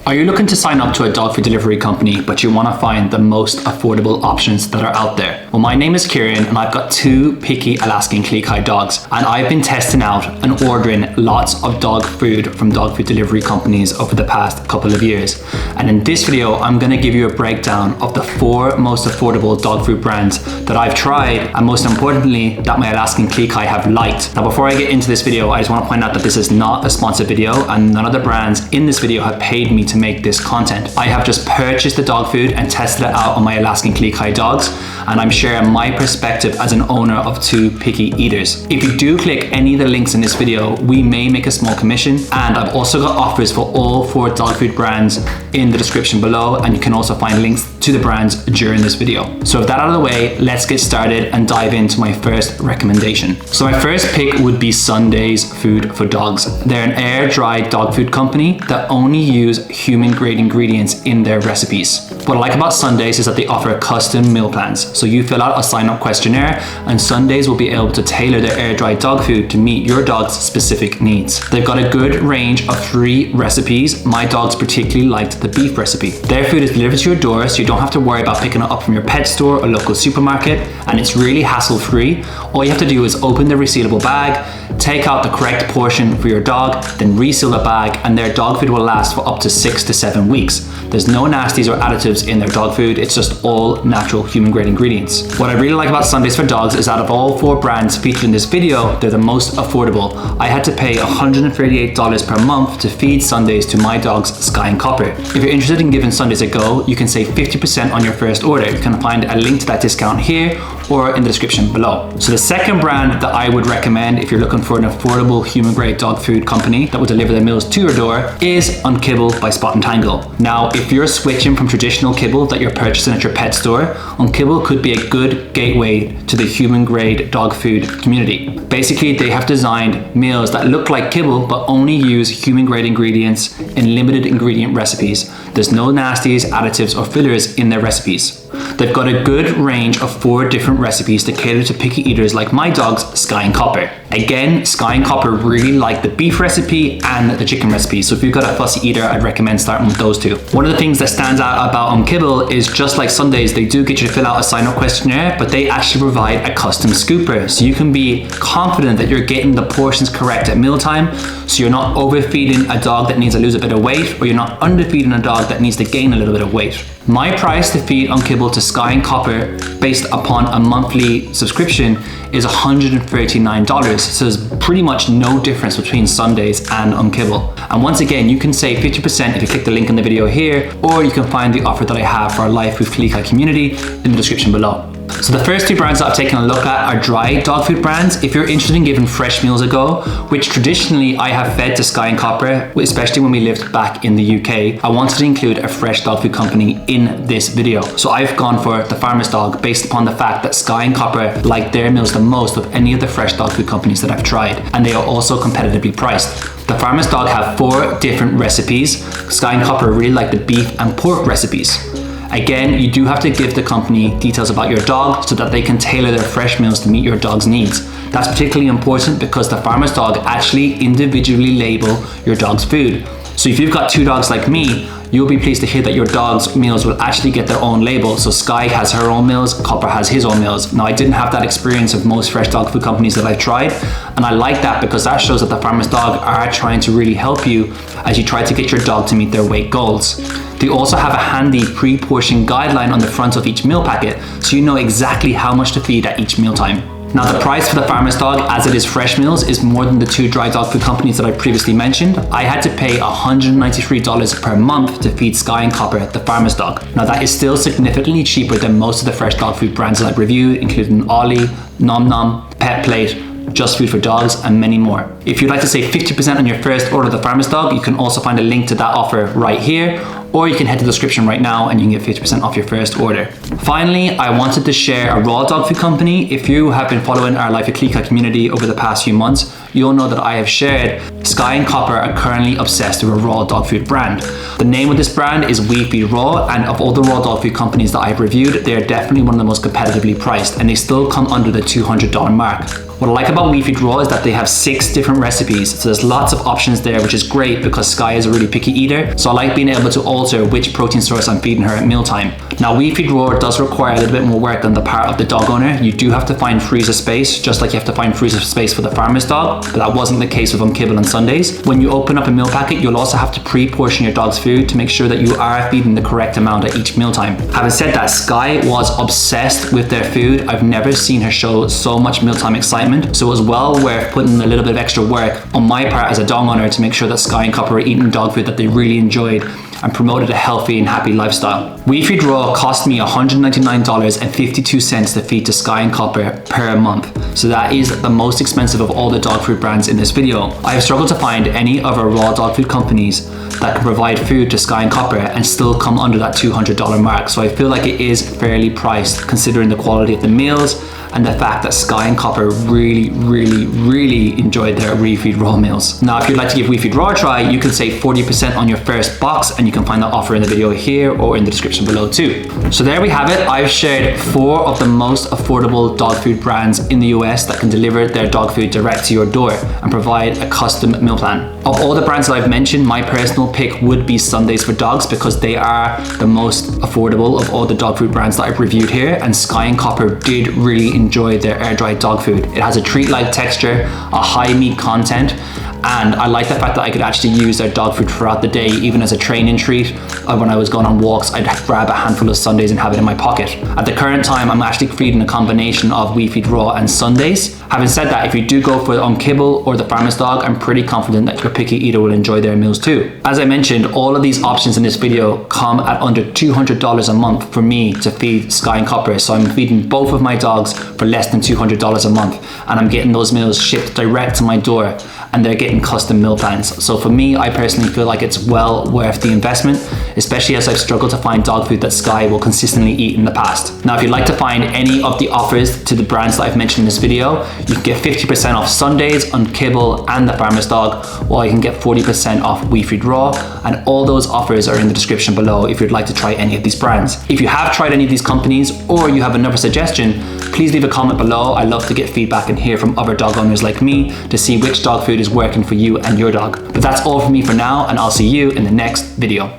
Are you looking to sign up to a dog food delivery company, but you want to find the most affordable options that are out there? Well, my name is Kieran and I've got two picky Alaskan Klee dogs, and I've been testing out and ordering lots of dog food from dog food delivery companies over the past couple of years. And in this video, I'm going to give you a breakdown of the 4 most affordable dog food brands that I've tried, and most importantly, that my Alaskan Klee have liked. Now, before I get into this video, I just want to point out that this is not a sponsored video and none of the brands in this video have paid me to make this content. I have just purchased the dog food and tested it out on my Alaskan Klee dogs, and I'm sharing my perspective as an owner of 2 picky eaters. If you do click any of the links in this video, we may make a small commission, and I've also got offers for all 4 dog food brands in the description below, and you can also find links to the brands during this video. So with that out of the way, let's get started and dive into my first recommendation. So my first pick would be Sunday's Food for Dogs. They're an air-dried dog food company that only use human-grade ingredients in their recipes. What I like about Sunday's is that they offer custom meal plans. So you fill out a sign-up questionnaire and Sunday's will be able to tailor their air-dried dog food to meet your dog's specific needs. They've got a good range of 3 recipes. My dogs particularly liked the beef recipe. Their food is delivered to your door, so you don't have to worry about picking it up from your pet store or local supermarket, and it's really hassle-free. All you have to do is open the resealable bag, take out the correct portion for your dog, then reseal the bag, and their dog food will last for up to 6 to 7 weeks. There's no nasties or additives in their dog food, it's just all natural human grade ingredients. What I really like about Sunday's for Dogs is out of all 4 brands featured in this video, they're the most affordable. I had to pay $138 per month to feed Sunday's to my dogs Skye and Copper. If you're interested in giving Sunday's a go, you can save 50% on your first order. You can find a link to that discount here or in the description below. So the second brand that I would recommend if you're looking for an affordable human grade dog food company that will deliver their meals to your door is Kibble by Spot and Tangle. Now, if you're switching from traditional kibble that you're purchasing at your pet store, Kibble could be a good gateway to the human grade dog food community. Basically, they have designed meals that look like kibble but only use human grade ingredients in limited ingredient recipes. There's no nasties, additives, or fillers in their recipes. They've got a good range of 4 different recipes to cater to picky eaters like my dogs, Skye and Copper. Again, Skye and Copper really like the beef recipe and the chicken recipe, so if you've got a fussy eater, I'd recommend starting with those 2. One of the things that stands out about Kibble is just like Sundays, they do get you to fill out a sign-up questionnaire, but they actually provide a custom scooper, so you can be confident that you're getting the portions correct at mealtime, so you're not overfeeding a dog that needs to lose a bit of weight, or you're not underfeeding a dog that needs to gain a little bit of weight. My price to feed Kibble to Skye and Copper based upon a monthly subscription is $139, so there's pretty much no difference between Sundays and Kibble. And once again, you can save 50% if you click the link in the video here, or you can find the offer that I have for our Life with Klee community in the description below. So the first 2 brands that I've taken a look at are dry dog food brands. If you're interested in giving fresh meals a go, which traditionally I have fed to Skye and Copper, especially when we lived back in the UK, I wanted to include a fresh dog food company in this video. So I've gone for the Farmer's Dog based upon the fact that Skye and Copper like their meals the most of any of the fresh dog food companies that I've tried, and they are also competitively priced. The Farmer's Dog have 4 different recipes. Skye and Copper really like the beef and pork recipes. Again, you do have to give the company details about your dog so that they can tailor their fresh meals to meet your dog's needs. That's particularly important because the Farmer's Dog actually individually label your dog's food. So if you've got 2 dogs like me, you'll be pleased to hear that your dog's meals will actually get their own label. So Skye has her own meals, Copper has his own meals. Now, I didn't have that experience of most fresh dog food companies that I've tried, and I like that because that shows that the Farmer's Dog are trying to really help you as you try to get your dog to meet their weight goals. They also have a handy pre-portion guideline on the front of each meal packet, so you know exactly how much to feed at each mealtime. Now, the price for the Farmer's Dog, as it is fresh meals, is more than the 2 dry dog food companies that I previously mentioned. I had to pay $193 per month to feed Skye and Copper the Farmer's Dog. Now, that is still significantly cheaper than most of the fresh dog food brands that I've reviewed, including Ollie, Nom Nom, Pet Plate, Just Food for Dogs, and many more. If you'd like to save 50% on your first order of the Farmer's Dog, you can also find a link to that offer right here, or you can head to the description right now and you can get 50% off your first order. Finally, I wanted to share a raw dog food company. If you have been following our Life with Klee community over the past few months, you'll know that I have shared Skye and Copper are currently obsessed with a raw dog food brand. The name of this brand is We Feed Raw, and of all the raw dog food companies that I've reviewed, they are definitely one of the most competitively priced, and they still come under the $200 mark. What I like about We Feed Raw is that they have 6 different recipes, so there's lots of options there, which is great because Skye is a really picky eater, so I like being able to alter which protein source I'm feeding her at mealtime. Now, We Feed Raw does require a little bit more work on the part of the dog owner. You do have to find freezer space, just like you have to find freezer space for the farmer's dog, but that wasn't the case with kibble on Sundays. When you open up a meal packet, you'll also have to pre-portion your dog's food to make sure that you are feeding the correct amount at each mealtime. Having said that, Skye was obsessed with their food. I've never seen her show so much mealtime excitement, so it was well worth putting a little bit of extra work on my part as a dog owner to make sure that Skye and Copper are eating dog food that they really enjoyed and promoted a healthy and happy lifestyle. We Feed Raw cost me $199.52 to feed to Skye and Copper per month. So that is the most expensive of all the dog food brands in this video. I have struggled to find any other raw dog food companies that can provide food to Skye and Copper and still come under that $200 mark. So I feel like it is fairly priced considering the quality of the meals and the fact that Skye and Copper really enjoyed their We Feed Raw meals. Now, if you'd like to give We Feed Raw a try, you can save 40% on your first box, and you can find that offer in the video here or in the description below too. So there we have it. I've shared 4 of the most affordable dog food brands in the US that can deliver their dog food direct to your door and provide a custom meal plan. Of all the brands that I've mentioned, my personal pick would be Sundays for Dogs because they are the most affordable of all the dog food brands that I've reviewed here, and Skye and Copper did really enjoy their air-dried dog food. It has a treat-like texture, a high meat content, and I like the fact that I could actually use their dog food throughout the day, even as a training treat. When I was going on walks, I'd grab a handful of Sundays and have it in my pocket. At the current time, I'm actually feeding a combination of We Feed Raw and Sundays. Having said that, if you do go for kibble or the farmer's dog, I'm pretty confident that your picky eater will enjoy their meals too. As I mentioned, all of these options in this video come at under $200 a month for me to feed Skye and Copper. So I'm feeding both of my dogs for less than $200 a month, and I'm getting those meals shipped direct to my door, and they're getting custom meal plans. So for me, I personally feel like it's well worth the investment, especially as I've struggled to find dog food that Skye will consistently eat in the past. Now, if you'd like to find any of the offers to the brands that I've mentioned in this video, you can get 50% off Sundays on kibble and the farmer's dog, or you can get 40% off We Feed Raw, and all those offers are in the description below if you'd like to try any of these brands. If you have tried any of these companies or you have another suggestion, please leave a comment below. I love to get feedback and hear from other dog owners like me to see which dog food is working for you and your dog. But that's all from me for now, and I'll see you in the next video.